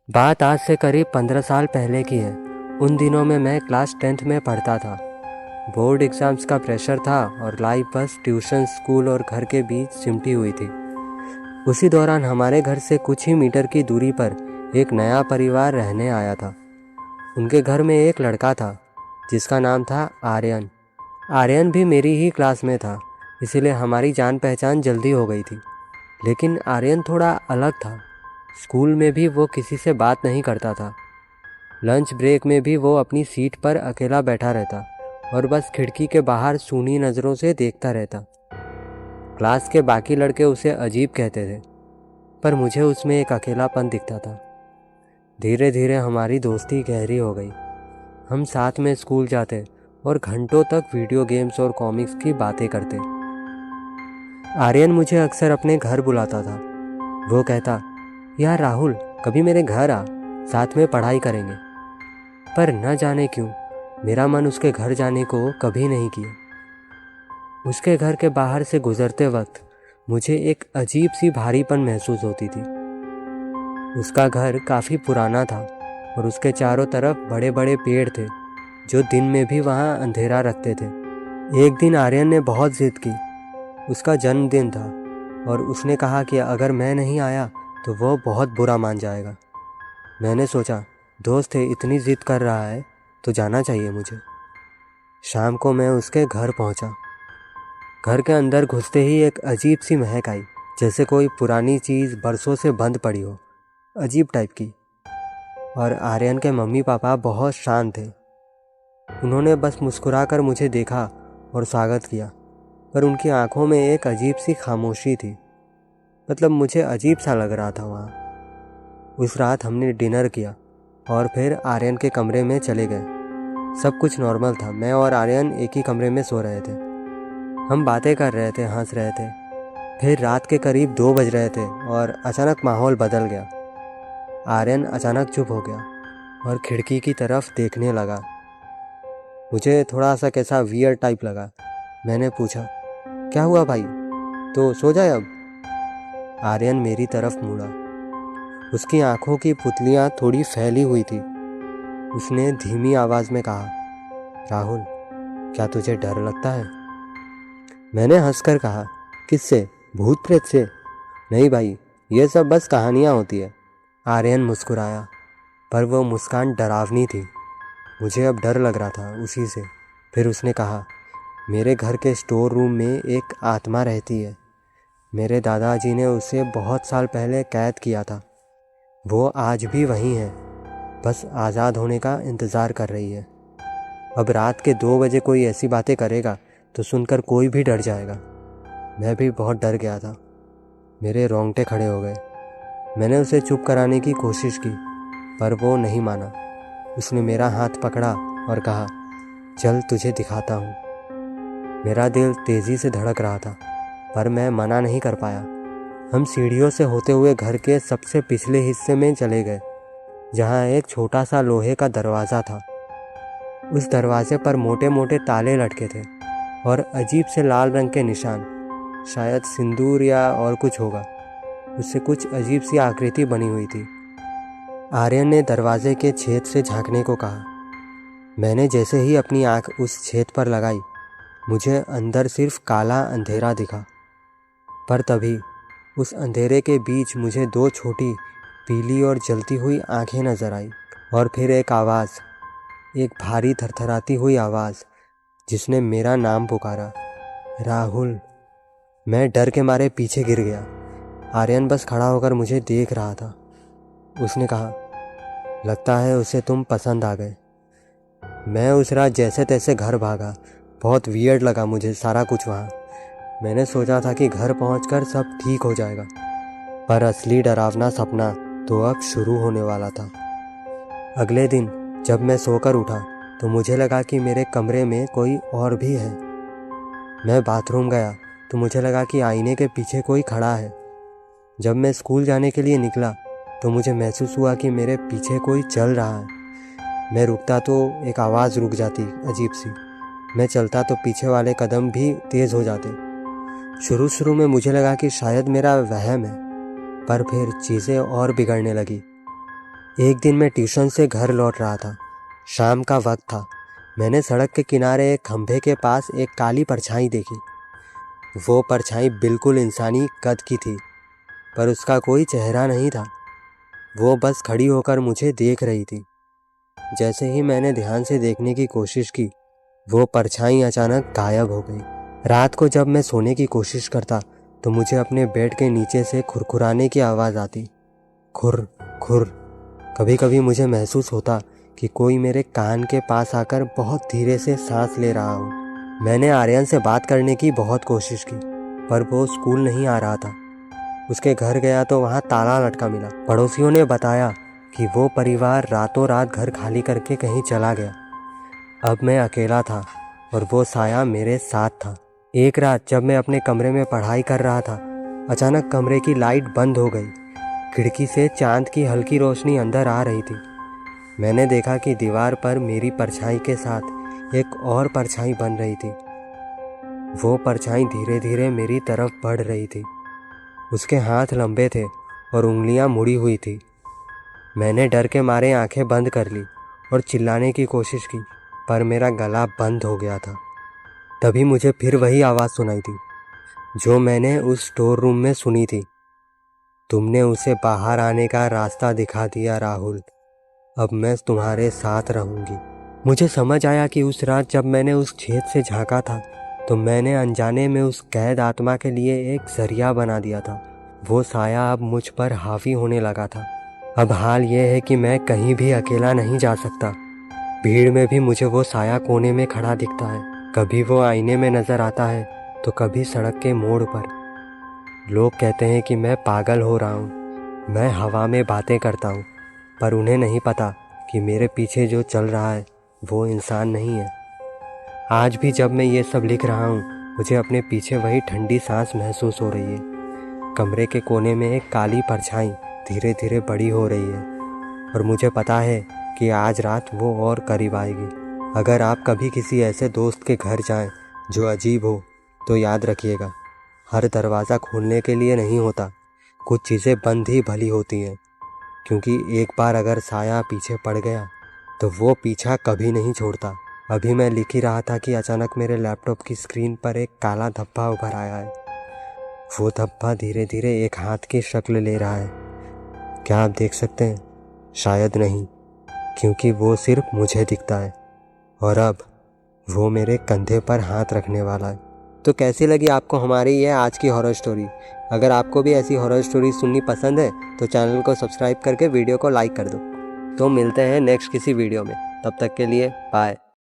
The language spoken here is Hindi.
बात आज से करीब 15 साल पहले की है। उन दिनों में मैं क्लास 10th में पढ़ता था। बोर्ड एग्ज़ाम्स का प्रेशर था और लाइफ बस ट्यूशन, स्कूल और घर के बीच सिमटी हुई थी। उसी दौरान हमारे घर से कुछ ही मीटर की दूरी पर एक नया परिवार रहने आया था। उनके घर में एक लड़का था जिसका नाम था आर्यन। आर्यन भी मेरी ही क्लास में था, इसीलिए हमारी जान पहचान जल्दी हो गई थी। लेकिन आर्यन थोड़ा अलग था। स्कूल में भी वो किसी से बात नहीं करता था। लंच ब्रेक में भी वो अपनी सीट पर अकेला बैठा रहता और बस खिड़की के बाहर सूनी नज़रों से देखता रहता। क्लास के बाकी लड़के उसे अजीब कहते थे, पर मुझे उसमें एक अकेलापन दिखता था। धीरे धीरे हमारी दोस्ती गहरी हो गई। हम साथ में स्कूल जाते और घंटों तक वीडियो गेम्स और कॉमिक्स की बातें करते। आर्यन मुझे अक्सर अपने घर बुलाता था। वो कहता, यार राहुल, कभी मेरे घर आ, साथ में पढ़ाई करेंगे। पर न जाने क्यों मेरा मन उसके घर जाने को कभी नहीं किया। उसके घर के बाहर से गुजरते वक्त मुझे एक अजीब सी भारीपन महसूस होती थी। उसका घर काफ़ी पुराना था और उसके चारों तरफ बड़े बड़े पेड़ थे जो दिन में भी वहाँ अंधेरा रखते थे। एक दिन आर्यन ने बहुत जिद की। उसका जन्मदिन था और उसने कहा कि अगर मैं नहीं आया तो वो बहुत बुरा मान जाएगा। मैंने सोचा, दोस्त है, इतनी जिद कर रहा है तो जाना चाहिए मुझे। शाम को मैं उसके घर पहुंचा। घर के अंदर घुसते ही एक अजीब सी महक आई, जैसे कोई पुरानी चीज़ बरसों से बंद पड़ी हो, अजीब टाइप की। और आर्यन के मम्मी पापा बहुत शांत थे। उन्होंने बस मुस्कुराकर मुझे देखा और स्वागत किया, पर उनकी आंखों में एक अजीब सी खामोशी थी। मतलब मुझे अजीब सा लग रहा था वहाँ। उस रात हमने डिनर किया और फिर आर्यन के कमरे में चले गए। सब कुछ नॉर्मल था। मैं और आर्यन एक ही कमरे में सो रहे थे। हम बातें कर रहे थे, हंस रहे थे। फिर रात के करीब 2 बज रहे थे और अचानक माहौल बदल गया। आर्यन अचानक चुप हो गया और खिड़की की तरफ देखने लगा। मुझे थोड़ा सा कैसा वियर्ड टाइप लगा। मैंने पूछा, क्या हुआ भाई, तो सो जाए अब। आर्यन मेरी तरफ मुड़ा। उसकी आंखों की पुतलियां थोड़ी फैली हुई थी। उसने धीमी आवाज़ में कहा, राहुल, क्या तुझे डर लगता है? मैंने हंसकर कहा, किससे, भूत प्रेत से? नहीं भाई, ये सब बस कहानियाँ होती है। आर्यन मुस्कुराया, पर वो मुस्कान डरावनी थी। मुझे अब डर लग रहा था उसी से। फिर उसने कहा, मेरे घर के स्टोर रूम में एक आत्मा रहती है। मेरे दादाजी ने उसे बहुत साल पहले कैद किया था। वो आज भी वहीं है, बस आज़ाद होने का इंतज़ार कर रही है। अब रात के 2 बजे कोई ऐसी बातें करेगा तो सुनकर कोई भी डर जाएगा। मैं भी बहुत डर गया था। मेरे रोंगटे खड़े हो गए। मैंने उसे चुप कराने की कोशिश की, पर वो नहीं माना। उसने मेरा हाथ पकड़ा और कहा, चल तुझे दिखाता हूँ। मेरा दिल तेज़ी से धड़क रहा था, पर मैं मना नहीं कर पाया। हम सीढ़ियों से होते हुए घर के सबसे पिछले हिस्से में चले गए, जहाँ एक छोटा सा लोहे का दरवाज़ा था। उस दरवाजे पर मोटे मोटे ताले लटके थे और अजीब से लाल रंग के निशान, शायद सिंदूर या और कुछ होगा। उससे कुछ अजीब सी आकृति बनी हुई थी। आर्यन ने दरवाजे के छेद से झांकने को कहा। मैंने जैसे ही अपनी आंख उस छेद पर लगाई, मुझे अंदर सिर्फ काला अंधेरा दिखा। पर तभी उस अंधेरे के बीच मुझे 2 छोटी पीली और जलती हुई आंखें नजर आई। और फिर एक आवाज़, एक भारी थरथराती हुई आवाज़, जिसने मेरा नाम पुकारा, राहुल। मैं डर के मारे पीछे गिर गया। आर्यन बस खड़ा होकर मुझे देख रहा था। उसने कहा, लगता है उसे तुम पसंद आ गए। मैं उस रात जैसे तैसे घर भागा। बहुत वियर्ड लगा मुझे सारा कुछ वहाँ। मैंने सोचा था कि घर पहुँचकर सब ठीक हो जाएगा, पर असली डरावना सपना तो अब शुरू होने वाला था। अगले दिन जब मैं सोकर उठा तो मुझे लगा कि मेरे कमरे में कोई और भी है। मैं बाथरूम गया तो मुझे लगा कि आईने के पीछे कोई खड़ा है। जब मैं स्कूल जाने के लिए निकला तो मुझे महसूस हुआ कि मेरे पीछे कोई चल रहा है। मैं रुकता तो एक आवाज़ रुक जाती अजीब सी। मैं चलता तो पीछे वाले कदम भी तेज़ हो जाते। शुरू शुरू में मुझे लगा कि शायद मेरा वहम है, पर फिर चीज़ें और बिगड़ने लगी। एक दिन मैं ट्यूशन से घर लौट रहा था। शाम का वक्त था। मैंने सड़क के किनारे एक खंभे के पास एक काली परछाई देखी। वो परछाई बिल्कुल इंसानी कद की थी, पर उसका कोई चेहरा नहीं था। वो बस खड़ी होकर मुझे देख रही थी। जैसे ही मैंने ध्यान से देखने की कोशिश की, वो परछाई अचानक गायब हो गई। रात को जब मैं सोने की कोशिश करता तो मुझे अपने बेड के नीचे से खुरखुराने की आवाज़ आती। खुर खुर। कभी कभी मुझे महसूस होता कि कोई मेरे कान के पास आकर बहुत धीरे से सांस ले रहा हो। मैंने आर्यन से बात करने की बहुत कोशिश की, पर वो स्कूल नहीं आ रहा था। उसके घर गया तो वहाँ ताला लटका मिला। पड़ोसियों ने बताया कि वो परिवार रातों रात घर खाली करके कहीं चला गया। अब मैं अकेला था और वो साया मेरे साथ था। एक रात जब मैं अपने कमरे में पढ़ाई कर रहा था, अचानक कमरे की लाइट बंद हो गई। खिड़की से चांद की हल्की रोशनी अंदर आ रही थी। मैंने देखा कि दीवार पर मेरी परछाई के साथ एक और परछाई बन रही थी। वो परछाई धीरे धीरे मेरी तरफ बढ़ रही थी। उसके हाथ लंबे थे और उंगलियां मुड़ी हुई थी। मैंने डर के मारे आंखें बंद कर ली और चिल्लाने की कोशिश की, पर मेरा गला बंद हो गया था। तभी मुझे फिर वही आवाज़ सुनाई थी जो मैंने उस स्टोर रूम में सुनी थी। तुमने उसे बाहर आने का रास्ता दिखा दिया राहुल, अब मैं तुम्हारे साथ रहूंगी। मुझे समझ आया कि उस रात जब मैंने उस छेद से झांका था तो मैंने अनजाने में उस कैद आत्मा के लिए एक जरिया बना दिया था। वो साया अब मुझ पर हावी होने लगा था। अब हाल ये है कि मैं कहीं भी अकेला नहीं जा सकता। भीड़ में भी मुझे वो साया कोने में खड़ा दिखता है। कभी वो आईने में नज़र आता है तो कभी सड़क के मोड़ पर। लोग कहते हैं कि मैं पागल हो रहा हूँ, मैं हवा में बातें करता हूँ, पर उन्हें नहीं पता कि मेरे पीछे जो चल रहा है वो इंसान नहीं है। आज भी जब मैं ये सब लिख रहा हूँ, मुझे अपने पीछे वही ठंडी सांस महसूस हो रही है। कमरे के कोने में एक काली परछाई धीरे धीरे बड़ी हो रही है और मुझे पता है कि आज रात वो और करीब आएगी। अगर आप कभी किसी ऐसे दोस्त के घर जाएं जो अजीब हो, तो याद रखिएगा, हर दरवाज़ा खोलने के लिए नहीं होता। कुछ चीज़ें बंद ही भली होती हैं, क्योंकि एक बार अगर साया पीछे पड़ गया तो वो पीछा कभी नहीं छोड़ता। अभी मैं लिख ही रहा था कि अचानक मेरे लैपटॉप की स्क्रीन पर एक काला धब्बा उभर आया है। वो धब्बा धीरे धीरे एक हाथ की शक्ल ले रहा है। क्या आप देख सकते हैं? शायद नहीं, क्योंकि वो सिर्फ मुझे दिखता है और अब वो मेरे कंधे पर हाथ रखने वाला है। तो कैसी लगी आपको हमारी ये आज की हॉरर स्टोरी? अगर आपको भी ऐसी हॉरर स्टोरी सुननी पसंद है तो चैनल को सब्सक्राइब करके वीडियो को लाइक कर दो। तो मिलते हैं नेक्स्ट किसी वीडियो में, तब तक के लिए बाय।